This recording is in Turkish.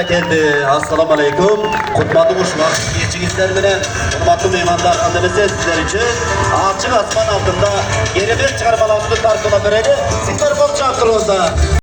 keldi. Assalamu alaikum. Kutmadı kuşlar. Geçinizler bilen hurmatlı meymanlar adınızı sizler için açık asman altında geri bir çıkarmalarını tartına vereli. Sizler bol çaktırınızda.